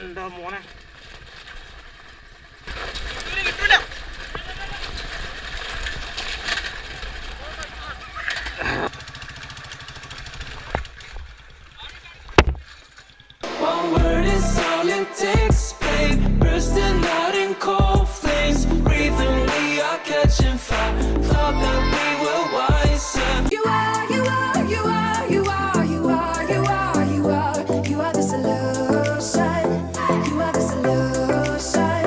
എന്താ മോനെ One word is all it takes, babe. Bursting out in cold flames. Breathing, we are catching fire. Thought that we were wiser. You are, you are, you are, you are, you are, you are, you are, you are the solution. You are the solution.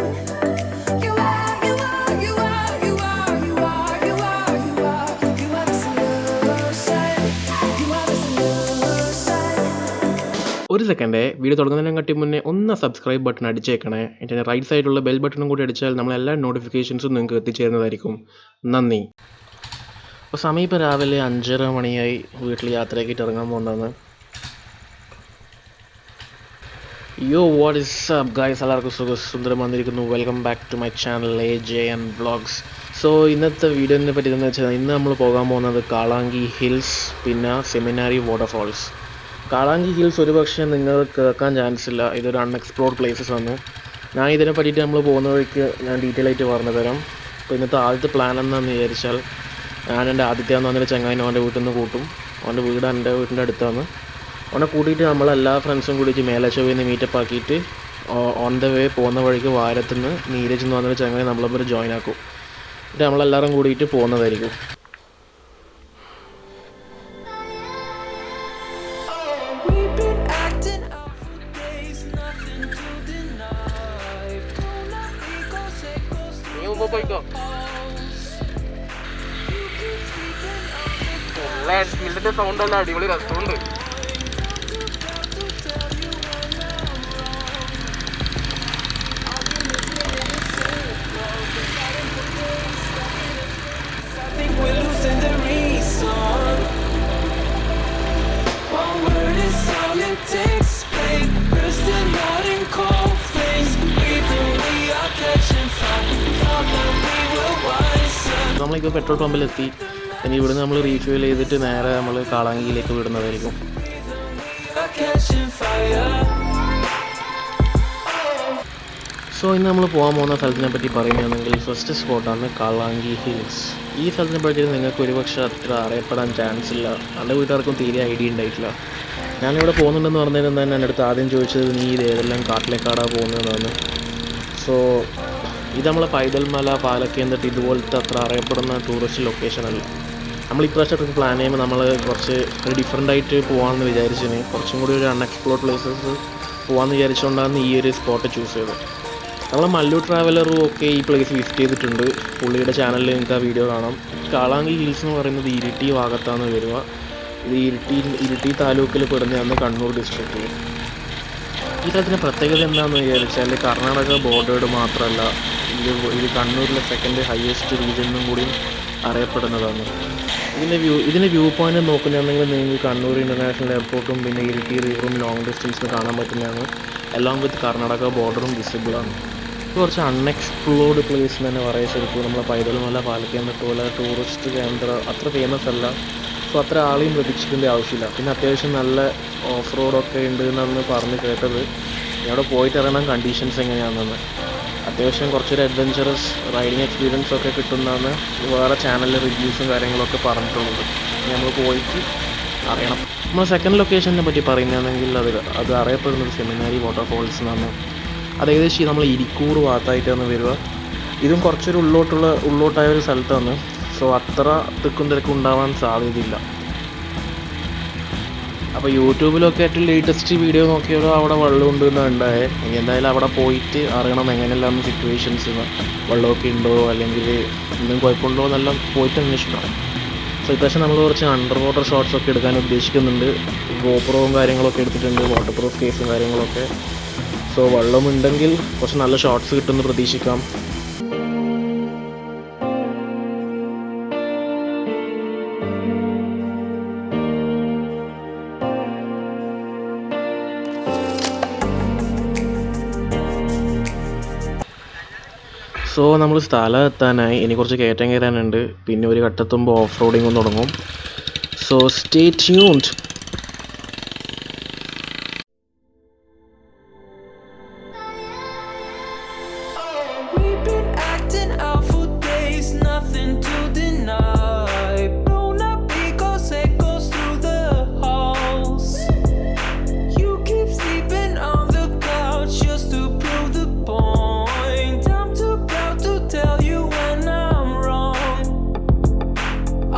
You are, you are, you are, you are, you are, you are, you are, you are the solution. You are the solution. ഒരു second video തുടങ്ങുന്നതിനെക്കാട്ടി മുന്നേ ഒന്ന് subscribe button അടിച്ചേക്കണേ. എൻ്റെ right സൈഡിലുള്ള bell ബട്ടണും കൂടി അടിച്ചാൽ നമ്മളെല്ലാ നോട്ടിഫിക്കേഷൻസും നിങ്ങൾക്ക് എത്തിച്ചേരുന്നതായിരിക്കും. നന്ദി. അപ്പോൾ സമയം ഇപ്പോൾ രാവിലെ 5:30 മണിയായി. വീട്ടിൽ യാത്രയാക്കിയിട്ട് ഇറങ്ങാൻ പോകുന്നതാണ്. യോ വാട്ട് ഇസ് അപ്പ് ഗൈസ്, എല്ലാവർക്കും സുന്ദരം വന്നിരിക്കുന്നു. Welcome back to my channel AJN vlogs. So ഇന്നത്തെ വീഡിയോനെ പറ്റി എന്ന് വെച്ചാൽ ഇന്ന് നമ്മൾ പോകാൻ പോകുന്നത് കാളാങ്കി ഹിൽസ് പിന്നെ സെമിനാരി വാട്ടർഫാൾസ്. കാളാങ്കി ഹിൽസ് ഒരുപക്ഷെ നിങ്ങൾ കേൾക്കാൻ ചാൻസ് ഇല്ല, ഇതൊരു അൺഎക്സ്പ്ലോർഡ് പ്ലേസസ് ആണ്. ഞാൻ ഇതിനെ പറ്റിയിട്ട് നമ്മൾ പോകുന്ന വഴിക്ക് ഞാൻ ഡീറ്റെയിൽ ആയിട്ട് പറഞ്ഞു തരാം. അപ്പോൾ ഇന്നത്തെ ആദ്യത്തെ പ്ലാൻ എന്താണെന്ന് വിചാരിച്ചാൽ, ഞാൻ എൻ്റെ ആദ്യത്തെ എന്ന് പറഞ്ഞൊരു ചങ്ങായിനെ അവൻ്റെ വീട്ടിൽ നിന്ന് കൂട്ടും. അവൻ്റെ വീട് എൻ്റെ വീട്ടിൻ്റെ അടുത്താണ്. അവനെ കൂട്ടിയിട്ട് നമ്മളെല്ലാ ഫ്രണ്ട്സും കൂടിയിട്ട് മേലച്ചവയിൽ നിന്ന് മീറ്റപ്പ് ആക്കിയിട്ട് ഓൺ ദ വേ പോകുന്ന വഴിക്ക് വാരത്തുനിന്ന് നീരജ് എന്ന് പറഞ്ഞൊരു ചങ്ങായി നമ്മളൊരു ജോയിൻ ആക്കും. എന്നിട്ട് നമ്മളെല്ലാവരും കൂടിയിട്ട് പോകുന്നതായിരിക്കും. We've been acting out for days, nothing to deny. Una ecos ecos through the halls. You keep speaking of the എല്ലാ സ്കില്ലിൻ്റെ സൗണ്ട് അല്ല, അടിപൊളി രസമുണ്ട്. got to tell you when I'm wrong. I've been listening to circles, been fighting for days, stuck in a phase. I think we're losing the reason. One word is all it takes, babe. Bursting out in cold flames. Breathing, we are catching fire. Thought that we were wiser. നമ്മളിപ്പോൾ petrol പമ്പിലെത്തി. ഇനി ഇവിടുന്ന് നമ്മൾ refuel ചെയ്തിട്ട് നേരെ നമ്മൾ കാളാങ്കിയിലേക്ക് വിടുന്നതായിരിക്കും. We are catching fire. So ഇന്ന് നമ്മൾ പോകാൻ പോകുന്ന സ്ഥലത്തിനെ പറ്റി പറയുകയാണെങ്കിൽ ഫസ്റ്റ് സ്പോട്ടാണ് കാളാങ്കി ഹിൽസ്. ഈ സ്ഥലത്തിനെ പറ്റി നിങ്ങൾക്ക് ഒരുപക്ഷെ അത്ര അറിയപ്പെടാൻ ചാൻസ് ഇല്ല, എൻ്റെ വീട്ടുകാർക്കും തീരെ ഐഡിയ ഉണ്ടായിട്ടില്ല. ഞാനിവിടെ പോകുന്നുണ്ടെന്ന് പറഞ്ഞതിന് തന്നെ എൻ്റെ അടുത്ത് ആദ്യം ചോദിച്ചത് നീ ഇത് ഏതെല്ലാം കാട്ടിലേക്കാടാണ് പോകുന്നതെന്നാണ്. സോ ഇത് നമ്മളെ പൈതൽ മല, പാലക്കയം ഇതുപോലത്തെ അത്ര അറിയപ്പെടുന്ന ടൂറിസ്റ്റ് ലൊക്കേഷൻ അല്ല. നമ്മൾ ഇപ്രാവശ്യം ട്രിപ്പ് പ്ലാൻ ചെയ്യുമ്പോൾ നമ്മൾ കുറച്ച് ഡിഫറെൻ്റ് ആയിട്ട് പോകാമെന്ന് വിചാരിച്ചിന്, കുറച്ചും കൂടി ഒരു അൺഎക്സ്പ്ലോർഡ് പ്ലേസസ് പോകാമെന്ന് വിചാരിച്ചുകൊണ്ടാണ് ഈ ഒരു സ്പോട്ട് ചൂസ് ചെയ്തത്. നമ്മൾ മല്ലു ട്രാവലറും ഒക്കെ ഈ പ്ലേസ് വിസിറ്റ് ചെയ്തിട്ടുണ്ട്. പുള്ളിയുടെ ചാനലിൽ നിങ്ങൾക്ക് ആ വീഡിയോ കാണാം. കാളാങ്കി ഹിൽസ് എന്ന് പറയുന്നത് ഇരിട്ടി ഭാഗത്താണ് വരിക. ഇത് ഇരിട്ടി താലൂക്കിൽ പെടുന്നതാണ്, കണ്ണൂർ ഡിസ്ട്രിക്റ്റിൽ. ഈ സ്ഥലത്തിൻ്റെ പ്രത്യേകത എന്താണെന്ന് വിചാരിച്ചാൽ കർണാടക ബോർഡേഡ് മാത്രമല്ല, ഇത് കണ്ണൂരിലെ സെക്കൻഡ് ഹയസ്റ്റ് റീജിയൻ എന്നും കൂടി അറിയപ്പെടുന്നതാണ്. ഇതിൻ്റെ വ്യൂ പോയിന്റ് നോക്കുന്നതാണെങ്കിൽ നിങ്ങൾക്ക് കണ്ണൂർ ഇൻ്റർനാഷണൽ എയർപോർട്ടും പിന്നെ ഇരിട്ടി റിവറും ലോങ് ഡിസ്റ്റൻസിൽ കാണാൻ പറ്റുന്നതാണ്. എലോങ് വിത്ത് കർണാടക ബോർഡറും വിസിബിളാണ്. ഇത് കുറച്ച് അൺഎക്സ്പ്ലോർഡ് പ്ലേസ് എന്ന് തന്നെ പറയാം. ശരിക്കും നമ്മളെ പൈതൽ മല, പാലക്കയം പോലെ ടൂറിസ്റ്റ് കേന്ദ്രം അത്ര ഫേമസ് അല്ല. സോ അത്ര ആളെയും പ്രതീക്ഷിക്കേണ്ട ആവശ്യമില്ല. പിന്നെ അത്യാവശ്യം നല്ല ഓഫ് റോഡൊക്കെ ഉണ്ട് എന്നാണ് പറഞ്ഞ് കേട്ടത്. അവിടെ പോയിട്ട് ഇറങ്ങാൻ കണ്ടീഷൻസ് എങ്ങനെയാണെന്ന്. അത്യാവശ്യം കുറച്ചൊരു അഡ്വഞ്ചറസ് റൈഡിങ് എക്സ്പീരിയൻസ് ഒക്കെ കിട്ടുന്നതാണ് വേറെ ചാനലിൽ റിവ്യൂസും കാര്യങ്ങളൊക്കെ പറഞ്ഞിട്ടുള്ളത്. നമ്മൾ പോയിട്ട് അറിയണം. നമ്മൾ സെക്കൻഡ് ലൊക്കേഷനെ പറ്റി പറയുകയാണെങ്കിൽ അത് അറിയപ്പെടുന്നത് സെമിനാരി വാട്ടർഫാൾസ് എന്നാണ്. അത് ഏകദേശം നമ്മൾ ഇരിക്കൂർ ഭാഗത്തായിട്ടാണ് വരിക. ഇതും കുറച്ചൊരു ഉള്ളോട്ടായ ഒരു സ്ഥലത്താണ്. സോ അത്ര തിക്കും തിരക്കും ഉണ്ടാവാൻ സാധ്യതയില്ല. അപ്പോൾ യൂട്യൂബിലൊക്കെ ഏറ്റവും ലേറ്റസ്റ്റ് വീഡിയോ നോക്കിയാലോ അവിടെ വെള്ളം ഉണ്ടെന്നാണ് ഉണ്ടായേ. ഇനി എന്തായാലും അവിടെ പോയിട്ട് അറിയണം എങ്ങനെയെല്ലാം സിറ്റുവേഷൻസ്, വെള്ളമൊക്കെ ഉണ്ടോ അല്ലെങ്കിൽ എന്തെങ്കിലും കുഴപ്പമുണ്ടോ എന്നെല്ലാം പോയിട്ട് അന്വേഷിക്കണം. സോ ഇപ്രാവശ്യം നമ്മൾ കുറച്ച് അണ്ടർ വാട്ടർ ഷോട്ട്സ് ഒക്കെ എടുക്കാൻ ഉദ്ദേശിക്കുന്നുണ്ട്. ഗോപ്രോവും കാര്യങ്ങളൊക്കെ എടുത്തിട്ടുണ്ട്, വാട്ടർ പ്രൂഫ് കേസും കാര്യങ്ങളൊക്കെ. സോ വെള്ളമുണ്ടെങ്കിൽ കുറച്ച് നല്ല ഷോട്ട്സ് കിട്ടുമെന്ന് പ്രതീക്ഷിക്കാം. സോ നമ്മൾ സ്ഥലം എത്താനായി. ഇനി കുറച്ച് കയറ്റം കയറാനുണ്ട്. പിന്നെ ഒരു ഘട്ടത്തുമ്പോൾ ഓഫ് റോഡിങ്ങും തുടങ്ങും. So stay tuned. We've been acting out for days, nothing to deny. Blown up egos, echoes through the halls. You keep sleeping on the couch just to prove the point. I'm too proud to tell you when I'm wrong.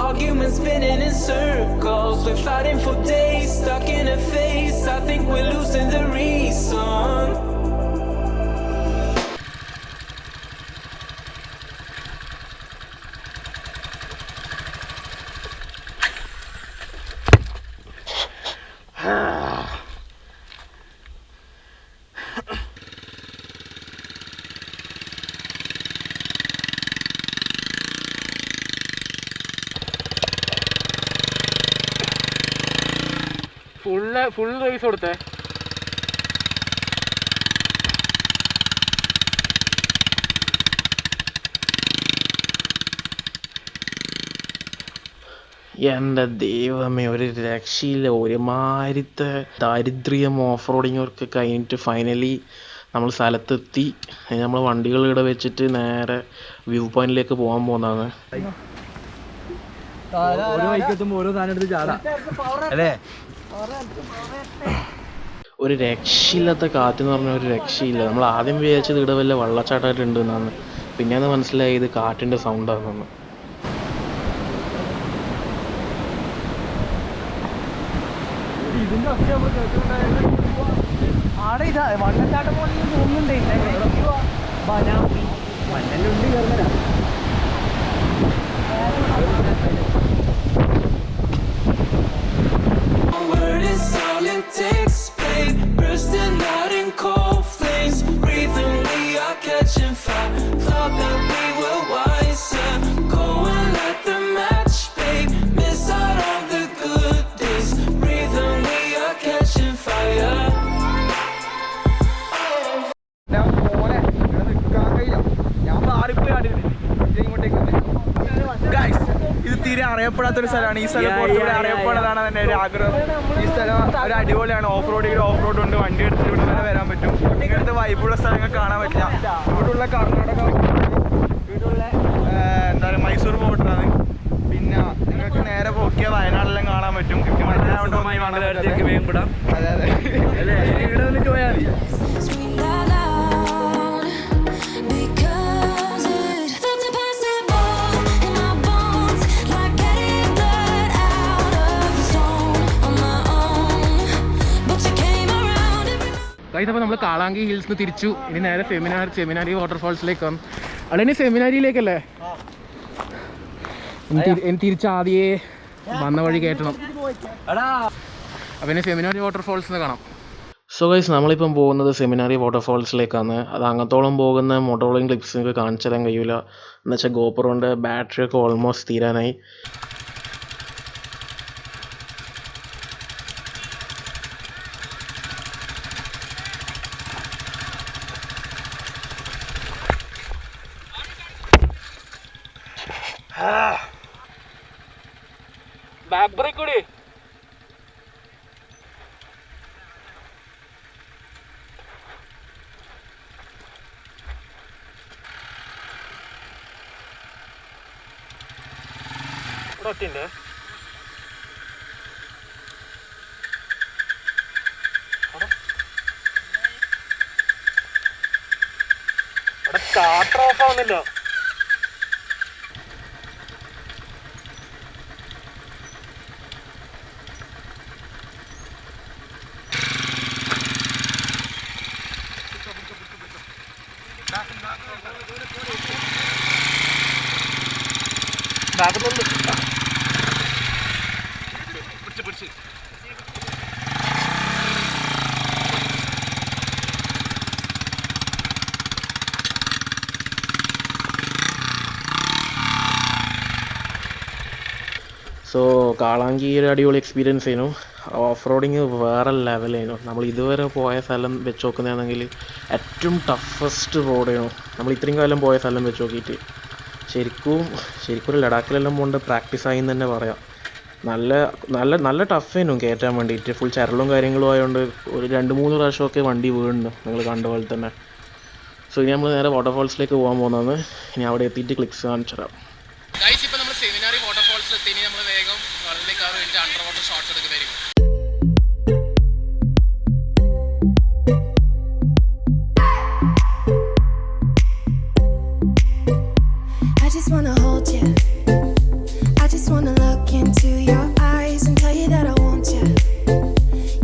Arguments spinning in circles, we're fighting for days, stuck in a phase. I think we're losing the reason. Full race കൊടുത്തേ. എൻ്റെ ദൈവമേ, ഒരു രക്ഷയില്ല. ഒരുമാതിരത്തെ ദാരിദ്ര്യം of റോഡിങ്ങൊക്കെ കഴിഞ്ഞിട്ട് finally നമ്മൾ സ്ഥലത്തെത്തി. നമ്മൾ വണ്ടികൾ ഇവിടെ വെച്ചിട്ട് നേരെ വ്യൂ പോയിന്റിലേക്ക് പോകാൻ പോകുന്നതാണ്. ഓരോ വൈക്കെത്തുമ്പോൾ ഓരോ സാധനം എടുത്ത് ചാടാ അല്ലേ? ഒരു രക്ഷയില്ലാത്ത കാറ്റെന്ന് പറഞ്ഞാൽ ഒരു രക്ഷയില്ല. നമ്മൾ ആദ്യം വിചാരിച്ചത് ഇവിടെ വല്ല വെള്ളച്ചാട്ടമായിട്ടുണ്ട് എന്നാണ്. പിന്നെയാണ് മനസ്സിലായി ഇത് കാറ്റിൻ്റെ സൗണ്ടാണെന്ന്. ഇതിന്റെ ഒക്കെ നമ്മൾ കേട്ടിട്ടുണ്ടായിരുന്നു. ആടെ ഇതാ വണ്ണച്ചാട്ടം പോലെ തോന്നുന്നുണ്ട്. മണ്ണെല്ലുണ്ട് കയറുന്നതാ. Word is all it takes, babe. Bursting out in cold flames, breathing we are catching fire. Thought that we were wiser. Go and light the match, babe. Miss out on the good days. Breathing we are catching fire. ഞാൻ പോലെ ഇവിടെ നിൽക്കാൻ കഴിയില്ല. ഞാൻ മാറിപ്പോയി ആടില്ല ഇങ്ങോട്ടേക്ക്. ഇത് തീരെ അറിയപ്പെടാത്തൊരു സ്ഥലമാണ്. ഈ സ്ഥലം കുറച്ചുകൂടെ അറിയപ്പെടാതാണ് എൻ്റെ ഒരു ആഗ്രഹം. ഈ സ്ഥലം ഒരു അടിപൊളിയാണ്. ഓഫ് റോഡ് ഉണ്ട്. വണ്ടി എടുത്തിട്ട് ഇവിടെ വരെ വരാൻ പറ്റും. ഇങ്ങനത്തെ വൈബുള്ള സ്ഥലങ്ങൾ കാണാൻ പറ്റില്ല. ഇവിടെയുള്ള കർണാടക, ഇവിടെയുള്ള എന്താ പറയുക മൈസൂർ ബോർഡറാണ്. പിന്നെ നിങ്ങൾക്ക് നേരെ പോക്കിയ വയനാടെല്ലാം കാണാൻ പറ്റും. അതെ അതെ, ഇവിടെ വന്നിട്ട് പോയാൽ മതി. Screamed out loud because it felt impossible in my bones, like getting blood out of the stone on my own. But you came around and guys, അപ്പോൾ നമ്മൾ കാളാങ്കി ഹിൽസിന് തിരിച്ചു. ഇനി നേരെ സെമിനാരി വാട്ടർഫാൾസിലേക്ക് വന്നു. അവിടെ ഇനി സെമിനാരിയിലേക്കല്ലേ? തിരിച്ച് ആദ്യേ വന്ന വഴി കയറ്റണം. അപ്പം ഇനി സെമിനാരി വാട്ടർഫാൾസിന് കാണാം. സോ ഗൈസ്, നമ്മളിപ്പം പോകുന്നത് സെമിനാരി വാട്ടർഫാൾസിലേക്കാണ്. അത് അങ്ങത്തോളം പോകുന്ന മോട്ടോറോളിങ് ക്ലിപ്സ് നിങ്ങൾക്ക് കാണിച്ചു തരാൻ കഴിയില്ല. എന്നുവെച്ചാൽ ഗോപ്രോൻ്റെ ബാറ്ററിയൊക്കെ ഓൾമോസ്റ്റ് തീരാനായി. ബാക്ക് ബ്രേക്ക് കൂടി. ഒറ്റ സ്റ്റാർട്ടർ ഓഫ് ആവുന്നില്ല. ബാക്കുന്നുണ്ട്. സോ കാളാങ്കി ഒരു അടിപൊളി എക്സ്പീരിയൻസ് ആയിരുന്നു. ഓഫ് റോഡിങ് വേറെ ലെവലായിരുന്നു. നമ്മൾ ഇതുവരെ പോയ സ്ഥലം വെച്ച് നോക്കുന്നതാണെങ്കിൽ ഏറ്റവും ടഫസ്റ്റ് റോഡായിരുന്നു നമ്മൾ ഇത്രയും കാലം പോയ സ്ഥലം വെച്ച് നോക്കിയിട്ട്. ശരിക്കും ലഡാക്കിലെല്ലാം കൊണ്ട് പ്രാക്ടീസായി എന്ന് തന്നെ പറയാം. നല്ല ടഫായിരുന്നു കയറ്റാൻ വേണ്ടിയിട്ട്. ഫുൾ ചരലും കാര്യങ്ങളും ആയതുകൊണ്ട് ഒരു 2-3 പ്രാവശ്യമൊക്കെ വണ്ടി വീഴുന്നു, നിങ്ങൾ കണ്ട പോലെ തന്നെ. സോ ഇനി നമ്മൾ നേരെ വാട്ടർഫോൾസിലേക്ക് പോകാൻ പോകുന്നതാണ്. ഇനി അവിടെ എത്തിയിട്ട് ക്ലിക്സ് കാണിച്ചു തരാം. ഗൈസ്, ഇപ്പോൾ നമ്മൾ സെമിനാറി വാട്ടർഫോൾസിൽ എത്തി. ഇനി നമ്മൾ വേഗം വെള്ളത്തിലേക്ക് വേണ്ടി അണ്ടർ വാട്ടർ ഷോട്ട്സ് എടുക്കുന്നതായിരിക്കും. I just wanna hold you. I just wanna look into your eyes and tell you that I want you.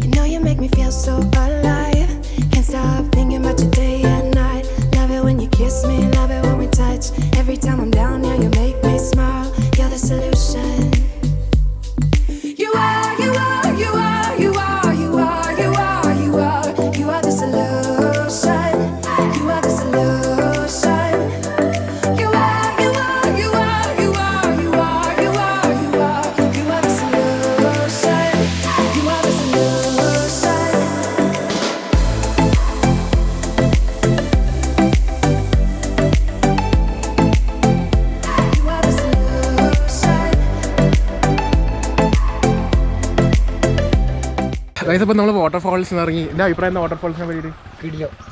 You know you make me feel so alive. Can't stop thinking about you day and night. Love it when you kiss me, love it when we touch. Every time I'm down here, you make me smile. You're the solution. You are, you are, you are, you are, you are, you are, you are. You are the solution. You are the solution. You are, you are, you are, you are, you are, you are, you are. You are the solution. You are the solution. You are the solution. Guys, അപ്പോൾ നമ്മൾ വാട്ടർഫോൾസിൽ ഇറങ്ങി. എൻ്റെ അഭിപ്രായം എന്താ വാട്ടർഫോൾസിനെ പറ്റിയിട്ട്?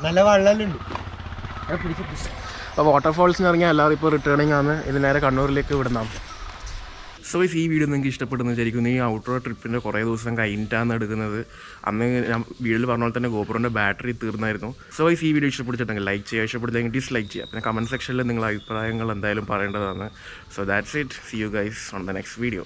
നല്ല വെള്ളമുണ്ട്. അപ്പോൾ വാട്ടർഫോൾസിൽ ഇറങ്ങിയാൽ എല്ലാവരും ഇപ്പോൾ റിട്ടേണിംഗ് ആണ്. ഇത് നേരെ കണ്ണൂരിലേക്ക് വിടുന്നതാണ്. സോ ഈ വീഡിയോ നിങ്ങൾക്ക് ഇഷ്ടപ്പെടുന്നു വിചാരിക്കുന്നു. ഈ ഔട്ട്ഡോർ ട്രിപ്പിൻ്റെ കുറേ ദിവസം കഴിഞ്ഞിട്ടാണ് എടുക്കുന്നത്. അന്ന് ഞാൻ വീഡിയോയിൽ പറഞ്ഞ പോലെ തന്നെ ഗോപ്രോൻ്റെ ബാറ്ററി തീർന്നായിരുന്നു. സോ ഈ വീഡിയോ ഇഷ്ടപ്പെട്ടിട്ടുണ്ടെങ്കിൽ ലൈക്ക് ചെയ്യുക, ഇഷ്ടപ്പെടുന്നെങ്കിൽ ഡിസ്ലൈക്ക് ചെയ്യുക. പിന്നെ കമൻറ്റ് സെക്ഷനിൽ നിങ്ങളുടെ അഭിപ്രായങ്ങൾ എന്തായാലും പറയേണ്ടതാണ്. So that's it. See you guys on the next video.